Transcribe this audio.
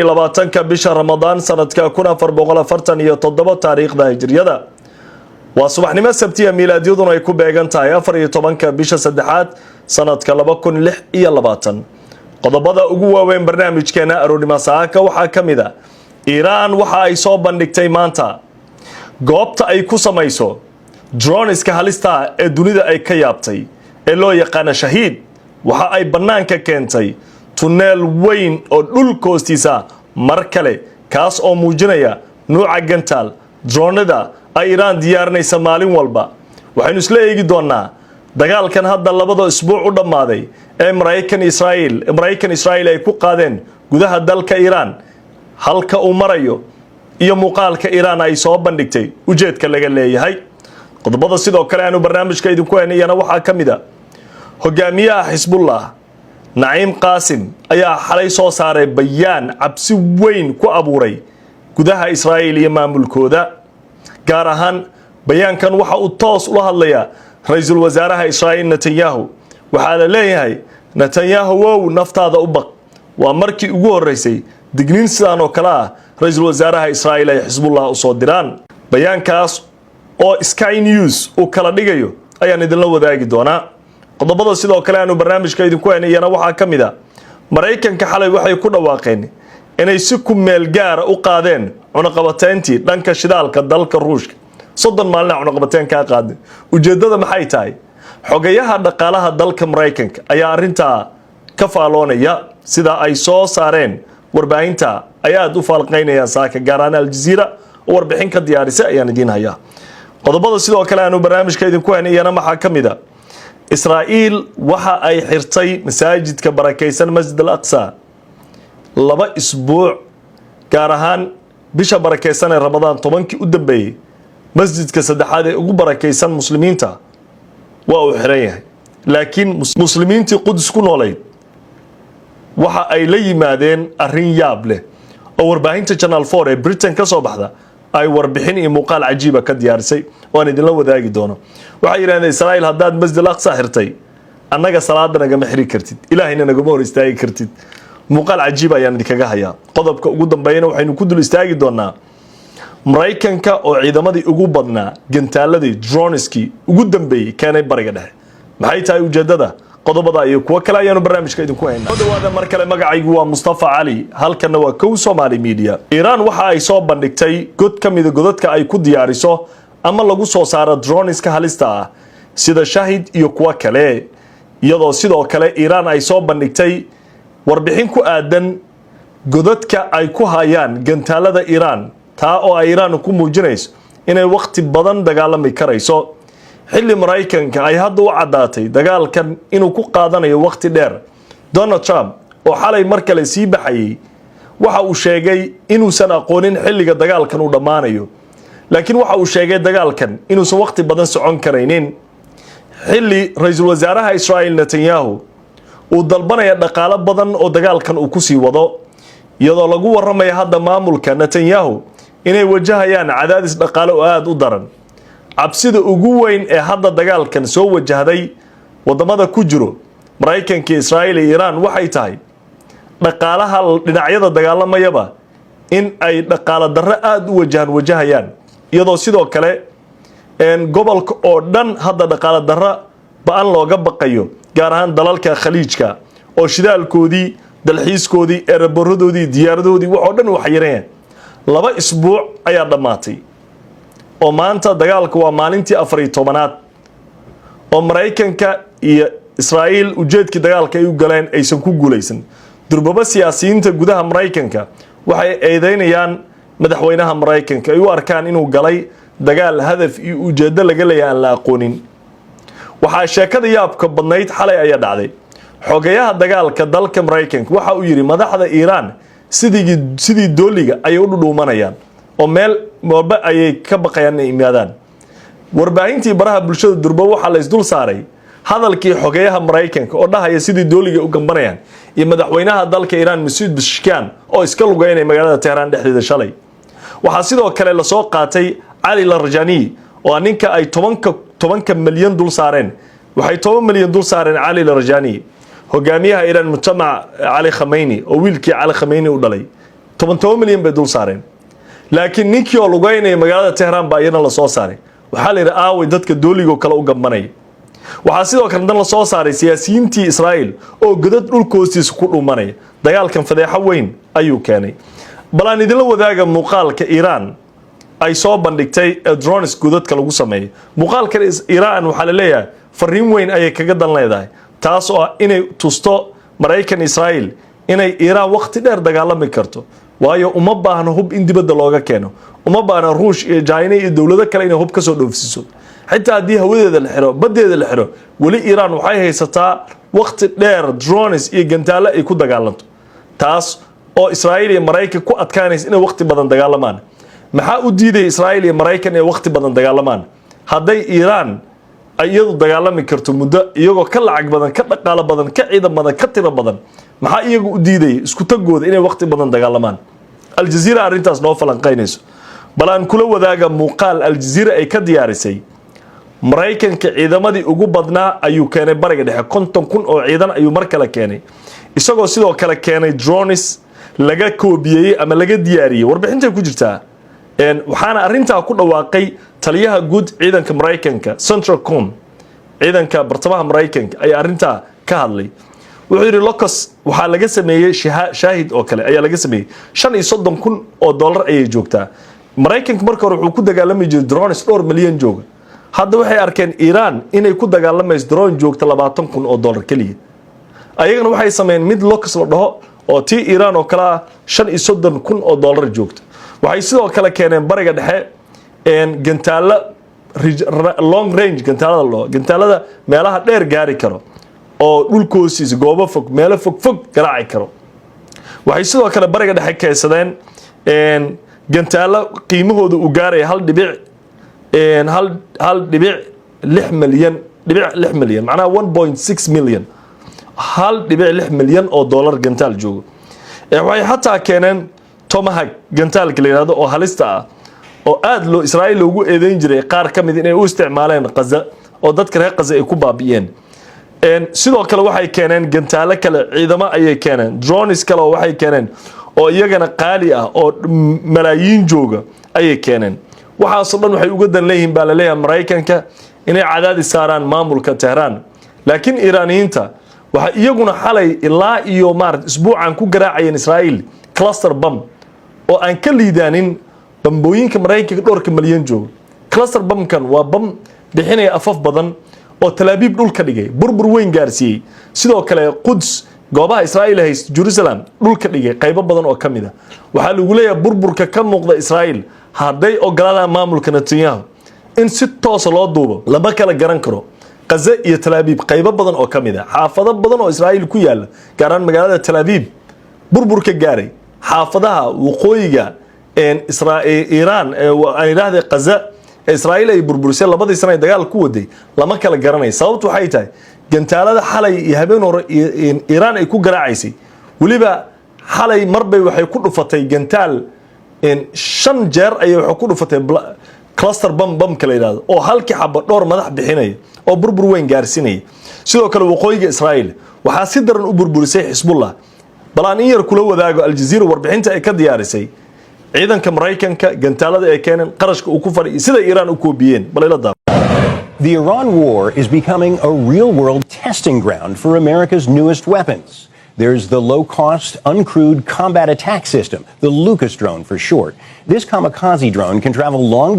labaatanka bisha Ramadaan sanadka 1447 taariikhda hijriyada waa subaxnimo sabtiya miilaadiyaduna ay ku beegan tahay 14 bisha saddexaad sanadka 2026 qodobada ugu waaweyn barnaamijkeena aroornimo saaka waxaa kamida Iran waxa ay soo bandhigtay maanta goobta ay ku samayso drone-iska halista ee dunida ay ka yaabtay ee loo yaqaan shahiid waxa ay banaanka keentay tunnel weyn oo dhulka hoostiisa mar kale kaas oo muujinaya nuuca gantaal dronada ay Iran diyaarinaysa maalin walba waxaynu isla eegi doonaa dagaalkan hadda labada isbuuc u dhamaaday ee Mareykan Israel ay ku qaadeen gudaha dalka Iran halka uu marayo iyo muuqaalka Iran ay soo bandhigtay ujeedka laga leeyahay qodobada sidoo kale aanu barnaamijka idinku heynayna waxaa kamida hogaamiyaha Xisbullah Naim Qasim ayaa xalay soo saaray bayaan cabsi weyn ku abuuray gudaha Israel iyo maamulkooda gaar ahaan bayaankan waxa uu toos ula hadlayaa ra'iisul wasaaraha Israel Netanyahu waxa la leeyahay Netanyahu wow naftaada u baq waa markii ugu horeysay digniin sidaan oo kale ah ra'iisul wasaaraha Israel ay Xisbullah u soo diraan bayaankaas oo Sky News uu kala dhigayo ayaan idin la wadaagi doonaa qodobada sidoo kale aanu barnaamijka idinku heynayna waxaa kamida Mareykanka xalay waxay ku dhawaaqeen inay si ku meel gaar u qaadeen cunaqabatayntii dhanka shidaalka dalka Ruushka 30 maalin cunaqabateyn ka qaadeen ujeedada maxay tahay xogayaha dhaqaalaha dalka Mareykanka ayaa arinta ka faaloonaya sida ay soo saareen warbaahinta ayaa u falqeynaya saaka gaaraan Al Jazeera oo warbixin ka diyaarisay ayaan idin hayaa qodobada sidoo kale aanu barnaamijka idinku heynayna maxaa kamida Israel waxa ay xirtay masaajidka barakeysan Masjid al-Aqsa laba isbuuc gaar ahaan bisha barakeysan ee Ramadaan 10kii u dambeeyay masjidka saddexaad ee ugu barakeysan muslimiinta waa uu xiran yahay laakiin muslimiintii Quds ku noolayd waxa ay la yimaadeen arrin yaab leh oo warbaahinta Channel 4 ee Britain ka soo baxda ay warbixin iyo muuqaal cajiib ah ka diyaarisay oo aan idin la wadaagi doono waxa yiraahdeen Israel haddaad Masjid al-Aqsa xirtay annaga salaada naga ma xiri kartid ilaahina naga ma hor istaagi kartid muuqaal cajiib ayaan idinkaga hayaa qodobka ugu dambeeyana waxaynu ku dul istaagi doonaa Mareykanka oo ciidamadii ugu badnaa gantaaladii droneski ugu dambeeyay keenay bariga dhexe maxay tahay ujeedada qodobada iyo kuwa kale ayaanu barnaamijka idinku haynaa dhawaada mar kale magacaygu waa Mustafa Ali halkana waa Kow Somali Media Iran waxa ay soo bandhigtay god kamida godadka ay ku diyaariso ama lagu soo saaro drone-iska halista ah sida Shahid iyo kuwa kale iyadoo sidoo kale Iran ay soo bandhigtay warbixin ku aadan godadka ay ku hayaan gantaalada Iran taa oo ay Iran ku muujinayso inay waqti badan dagaalami karayso xilli Mareykanka ay hadda u cadaatay dagaalkan inuu ku qaadanayo waqti dheer Donald Trump oo xalay mar kale sii baxayay waxa uu sheegay inuusan aqoonin xilliga dagaalkan uu dhamaanayo laakiin waxa uu sheegay dagaalkan inuusan waqti badan socon karaynin xilli ra'iisul wasaaraha Israel Netanyahu uu dalbanaya dhaqaale badan oo dagaalkan uu ku sii wado iyadoo lagu waramayo hadda maamulka Netanyahu inay wajahayaan cadaadis dhaqaale oo aad u daran cabsida ugu weyn ee hadda dagaalkan soo wajahday wadamada ku jiro Mareykanka Israel iyo Iran waxay tahay dhaqaalaha dhinacyada dagaalamayaba in ay dhaqaale darro aad u wajahayaan iyadoo sidoo kale gobolka oo dhan hadda dhaqaale darro baan looga baqayo gaar ahaan dalalka khaliijka oo shidaalkoodii dalxiiskoodii erebaradoodii diyaaradoodii wax oo dhan wax yareen laba isbuuc ayaa dhamaatay oo maanta dagaalku waa maalintii 14aad oo Mareykanka iyo Israel ujeedkii dagaalka ay u galeen aysan ku guuleysan durbaba siyaasiyiinta gudaha Mareykanka waxay eedeynayaan madaxweynaha Mareykanka ay u arkaan inuu galay dagaal hadaf iyo ujeedo laga leeyahay aan la aqoonin waxa sheekada yaabka badnayd xalay ayaa dhacday xogayaha dagaalka dalka Mareykanka waxa uu yiri madaxda Iran sidii dooliga ay u dhudhuumanayaan oo meel walba ayay ka baqayaan inay imaadaan warbaahintii baraha bulshada durba waxa la isdul saaray hadalkii xogayaha Mareykanka oo dhahaya sidii dooliga u gambanayaan iyo madaxweynaha dalka Iran Masoud Pezeshkian oo iska lugeynay magaalada Tehran dhexdeeda shalay waxa sidoo kale la soo qaatay Ali Larjani oo ninka ay 10 milyan dul saareen waxay 10 milyan dul saareen Ali Larjani hogaamiyaha Iran Mujtamac Ali Khamenei oo wiilkii Ali Khamenei u dhalay toban milyan bay dul saareen laakiin ninkii oo lugeynaya magaalada Tehran baa iyana la soo saaray waxaa la yiri aaway dadka dooliga kale u gabanay waxaa sidoo kale dan la soo saaray siyaasiyiintii Israa'iil oo godad dhulka hoostiisa ku dhumanay dagaalkan fadeexa weyn ayuu keenay balaan idin la wadaaga muuqaalka Iran ay soo bandhigtay drones godadka lagu sameeyay muuqaalka Iran waxa la leeyahay fariin weyn ayay kaga dan leedahay taas oo inay tusto Mareykan Israa'iil inay Iran waqti dheer dagaalami karto waayo uma baahna hub in dibadda looga keeno uma baahna Ruush iyo China iyo dawlado kale inay hub ka soo dhoofsiso xitaa hadii hawadeeda la xiro badeeda la xiro wali Iran waxay haysataa waqti dheer drones iyo gantaalo ay ku dagaalanto taas oo Israa'iil iyo Mareykan ku adkaanaysa inay waqti badan dagaalamaan maxaa u diiday Israa'iil iyo Mareykan inay waqti badan dagaalamaan haday Iran ayadu dagaalami karto muddo iyagoo ka lacag badan ka dhaqaale badan ka ciidan badan ka tiro badan maxaa iyagu u diiday isku tagooda inay waqti badan dagaalamaan Al Jazeera arintaas noo falanqaynayso balaan kula wadaaga muuqaal Al Jazeera ay ka diyaarisay Mareykanka ciidamadii ugu badnaa ayuu keenay bariga dhexe 50,000 oo ciidan ayuu mar kale keenay isagoo sidoo kale keenay drones laga koobiyay ama laga diyaariyay warbixinta ku jirta waxaana arintaa ku dhawaaqay taliyaha guud ciidanka Mareykanka Central Com ciidanka bartamaha Mareykanka ay arintaa ka hadlay wuxuu yiri locus waxa laga sameeyay shaahid oo kale ayaa laga sameeyay 35,000 oo dollar ayay joogtaa Mareykanka markii hore wuxuu ku dagaalamay jiray drones 2 milyan jooga hadda waxay arkeen Iran inay ku dagaalamayso drone joogta 20,000 oo dollar kaliya ayagana waxay sameeyeen mid locus la dhaho oo tii Iran oo kala 35,000 oo dollar joogta waxay sidoo kale keeneen bariga dhexe gantaalo long range gantaalada meelaha dheer gaari karo oo dhulka hoostiisa goobo fog meelo fog garaaci karo waxay sidoo kale bariga dhexe keensadeen gantaalo qiimahooda u gaaray 1.6 milyan macnaha 1.6 milyan 1.6 milyan oo dollar gantaal joogo waxay xataa keeneen Tomahawk gantaalka la yiraahdo oo halista ah oo aad loo Israa'iil loogu eedeyn jiray qaar kamid inay u isticmaaleen Gaza oo dadka reer Gaza ay ku baabiyeen sidoo kale waxay keeneen gantaalo kale ciidamo ayay keeneen drones kale waxay keeneen oo iyagana qaali ah oo malaayiin jooga ayay keeneen waxaas oo dhan waxay uga dan leeyihiin baa la leeyahay Mareykanka inay cadaadis saaraan maamulka Tehran laakiin Iiraaniyiinta waxa iyaguna xalay ilaa iyo isbuucan ku garaacayeen Israa'iil cluster bomb oo aan ka liidaanin bambooyinka Mareykanka dhowrka milyan jooga cluster bombkan waa bam bixinaya afaf badan oo Tel Aviv dhulka dhigay burbur weyn gaarsiiyay sidoo kale Quds goobaha Israa'iil hayst Jerusalem dhulka dhigay qaybo badan oo kamid ah waxa lagu leeyahay burburka ka muuqda Israa'iil haday ogolaadaan maamulka Netanyahu in si toos loo duubo laba kala garan karo Gaza iyo Tel Aviv qaybo badan oo kamid ah xaafado badan oo Israa'iil ku yaala gaaraan magaalada Tel Aviv burburka gaaray xaafadaha waqooyiga Iran ay raahday Gaza Israa'iil ay burburisay labadii sano ee dagaal ku waday lama kala garanay sababtu waxay tahay gantaalada xalay iyo habeen hore Iran ay ku garaacaysay waliba xalay marbay waxay ku dhufatay gantaal 5 jeer ay waxay ku dhufatay cluster bomb kala yiraahdo oo halkii xabo dhowr madax bixinay oo burbur weyn gaarsinay sidoo kale waqooyiga Israa'iil waxa si daran u burburisay Hezbollah balaan in yar kula wadaago Al Jazeera warbixinta ay ka diyaarisay ciidanka Mareykanka gantaalada ay keeneen qarashka uu ku fadhiyo sida Iran u koobiyeen balilada The Iran war is becoming a real-world testing ground for America's newest weapons. There's the low-cost, uncrewed combat attack system, the Lucas drone for short. This kamikaze drone can travel long